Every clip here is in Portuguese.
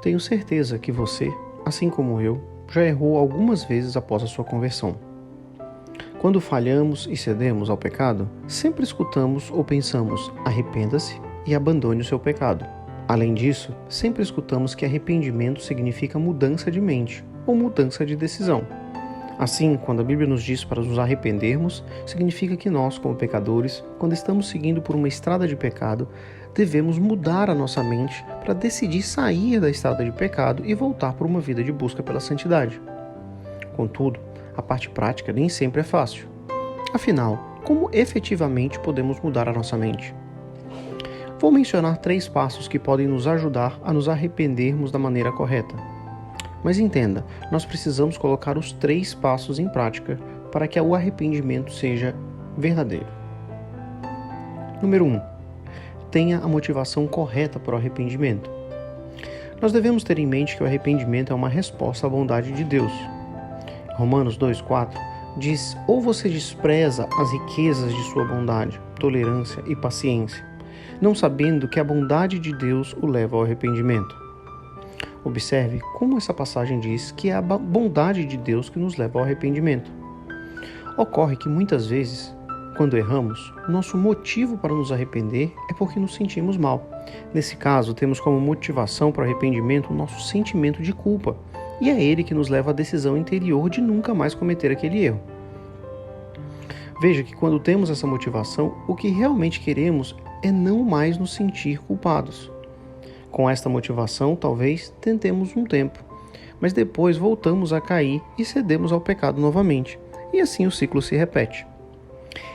Tenho certeza que você, assim como eu, já errou algumas vezes após a sua conversão. Quando falhamos e cedemos ao pecado, sempre escutamos ou pensamos: arrependa-se e abandone o seu pecado. Além disso, sempre escutamos que arrependimento significa mudança de mente ou mudança de decisão. Assim, quando a Bíblia nos diz para nos arrependermos, significa que nós, como pecadores, quando estamos seguindo por uma estrada de pecado, devemos mudar a nossa mente para decidir sair da estrada de pecado e voltar para uma vida de busca pela santidade. Contudo, a parte prática nem sempre é fácil. Afinal, como efetivamente podemos mudar a nossa mente? Vou mencionar 3 passos que podem nos ajudar a nos arrependermos da maneira correta. Mas entenda, nós precisamos colocar os 3 passos em prática para que o arrependimento seja verdadeiro. Número 1. Tenha a motivação correta para o arrependimento. Nós devemos ter em mente que o arrependimento é uma resposta à bondade de Deus. Romanos 2,4 diz: ou você despreza as riquezas de sua bondade, tolerância e paciência, não sabendo que a bondade de Deus o leva ao arrependimento. Observe como essa passagem diz que é a bondade de Deus que nos leva ao arrependimento. Ocorre que muitas vezes, quando erramos, nosso motivo para nos arrepender é porque nos sentimos mal. Nesse caso, temos como motivação para o arrependimento o nosso sentimento de culpa, e é ele que nos leva à decisão interior de nunca mais cometer aquele erro. Veja que quando temos essa motivação, o que realmente queremos é não mais nos sentir culpados. Com esta motivação, talvez tentemos um tempo, mas depois voltamos a cair e cedemos ao pecado novamente, e assim o ciclo se repete.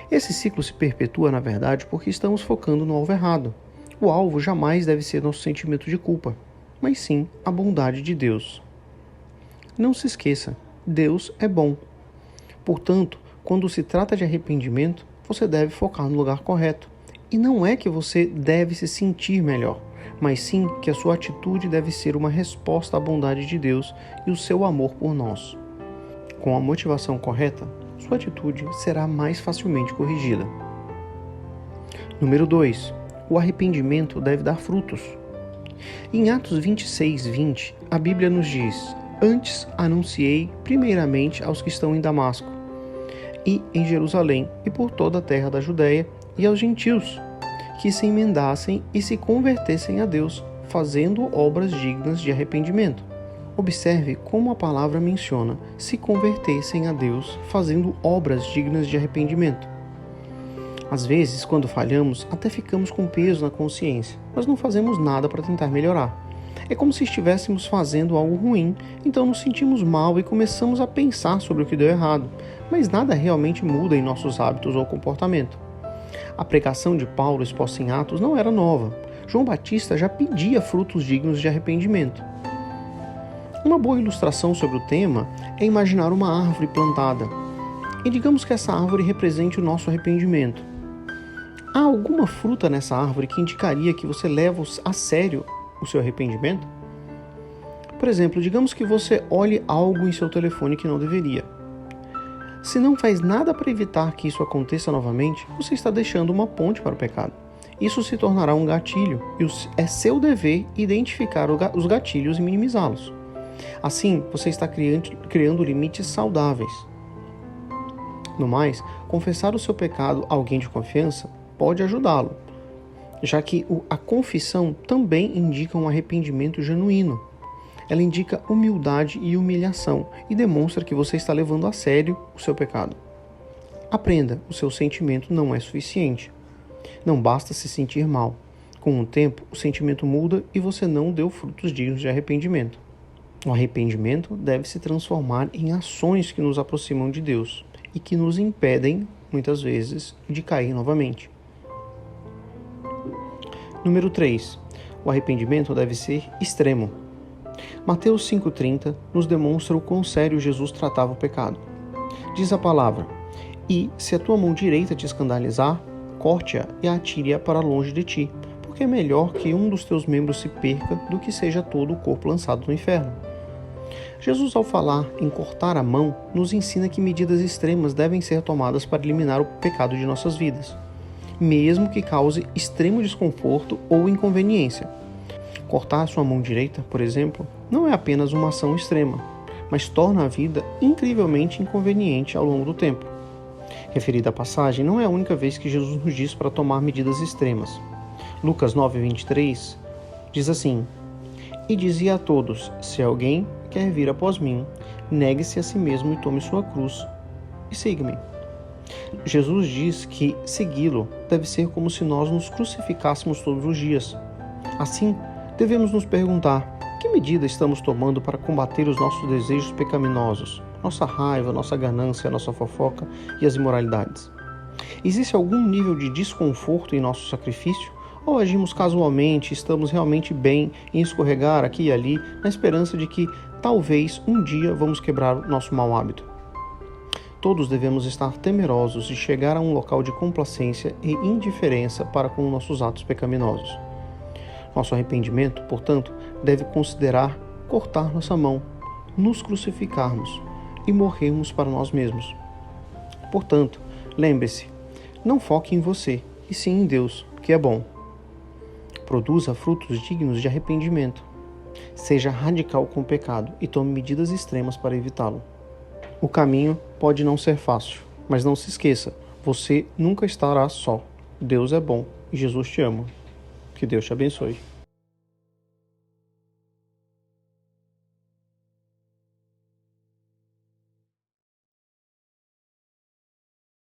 Esse ciclo se perpetua, na verdade, porque estamos focando no alvo errado. O alvo jamais deve ser nosso sentimento de culpa, mas sim a bondade de Deus. Não se esqueça, Deus é bom. Portanto, quando se trata de arrependimento, você deve focar no lugar correto. E não é que você deve se sentir melhor, mas sim que a sua atitude deve ser uma resposta à bondade de Deus e o seu amor por nós. Com a motivação correta, sua atitude será mais facilmente corrigida. Número 2. O arrependimento deve dar frutos. Em Atos 26:20, a Bíblia nos diz: antes anunciei primeiramente aos que estão em Damasco, e em Jerusalém, e por toda a terra da Judéia, e aos gentios, que se emendassem e se convertessem a Deus, fazendo obras dignas de arrependimento. Observe como a palavra menciona se convertessem a Deus, fazendo obras dignas de arrependimento. Às vezes, quando falhamos, até ficamos com peso na consciência, mas não fazemos nada para tentar melhorar. É como se estivéssemos fazendo algo ruim, então nos sentimos mal e começamos a pensar sobre o que deu errado, mas nada realmente muda em nossos hábitos ou comportamento. A pregação de Paulo exposta em Atos não era nova. João Batista já pedia frutos dignos de arrependimento. Uma boa ilustração sobre o tema é imaginar uma árvore plantada. E digamos que essa árvore represente o nosso arrependimento. Há alguma fruta nessa árvore que indicaria que você leva a sério o seu arrependimento? Por exemplo, digamos que você olhe algo em seu telefone que não deveria. Se não faz nada para evitar que isso aconteça novamente, você está deixando uma ponte para o pecado. Isso se tornará um gatilho, e é seu dever identificar os gatilhos e minimizá-los. Assim, você está criando limites saudáveis. No mais, confessar o seu pecado a alguém de confiança pode ajudá-lo, já que a confissão também indica um arrependimento genuíno. Ela indica humildade e humilhação e demonstra que você está levando a sério o seu pecado. Aprenda, o seu sentimento não é suficiente. Não basta se sentir mal. Com o tempo, o sentimento muda e você não deu frutos dignos de arrependimento. O arrependimento deve se transformar em ações que nos aproximam de Deus e que nos impedem, muitas vezes, de cair novamente. Número 3. O arrependimento deve ser extremo. Mateus 5,30 nos demonstra o quão sério Jesus tratava o pecado. Diz a palavra: e se a tua mão direita te escandalizar, corte-a e atire-a para longe de ti, porque é melhor que um dos teus membros se perca do que seja todo o corpo lançado no inferno. Jesus, ao falar em cortar a mão, nos ensina que medidas extremas devem ser tomadas para eliminar o pecado de nossas vidas, mesmo que cause extremo desconforto ou inconveniência. Cortar sua mão direita, por exemplo, não é apenas uma ação extrema, mas torna a vida incrivelmente inconveniente ao longo do tempo. Referida passagem não é a única vez que Jesus nos diz para tomar medidas extremas. Lucas 9:23 diz assim: E dizia a todos: Se alguém quer vir após mim, negue-se a si mesmo e tome sua cruz e siga-me. Jesus diz que segui-lo deve ser como se nós nos crucificássemos todos os dias. Assim, devemos nos perguntar: que medida estamos tomando para combater os nossos desejos pecaminosos, nossa raiva, nossa ganância, nossa fofoca e as imoralidades? Existe algum nível de desconforto em nosso sacrifício? Ou agimos casualmente e estamos realmente bem em escorregar aqui e ali, na esperança de que talvez um dia vamos quebrar o nosso mau hábito? Todos devemos estar temerosos de chegar a um local de complacência e indiferença para com nossos atos pecaminosos. Nosso arrependimento, portanto, deve considerar cortar nossa mão, nos crucificarmos e morrermos para nós mesmos. Portanto, lembre-se, não foque em você, e sim em Deus, que é bom. Produza frutos dignos de arrependimento. Seja radical com o pecado e tome medidas extremas para evitá-lo. O caminho pode não ser fácil, mas não se esqueça, você nunca estará só. Deus é bom e Jesus te ama. Que Deus te abençoe.